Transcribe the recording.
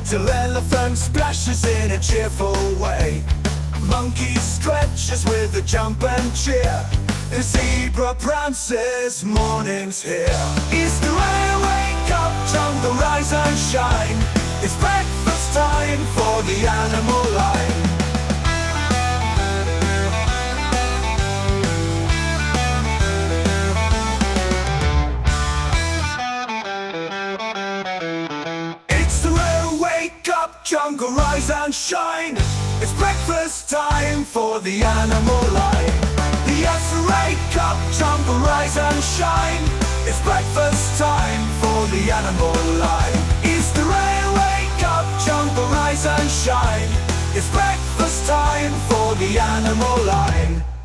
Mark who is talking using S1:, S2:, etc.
S1: till elephant splashes in a cheerful way. Monkey stretches with a jump and cheer. The zebra prances, morning's here. Easter egg, wake up, jungle, rise and shine. It's breakfast time for the animal line. Jungle, rise and shine. It's breakfast time for the animal line. The Easter wake up, jungle, rise and shine. It's breakfast time for the animal line. Easter egg, wake up, jungle, rise and shine. It's breakfast time for the animal line.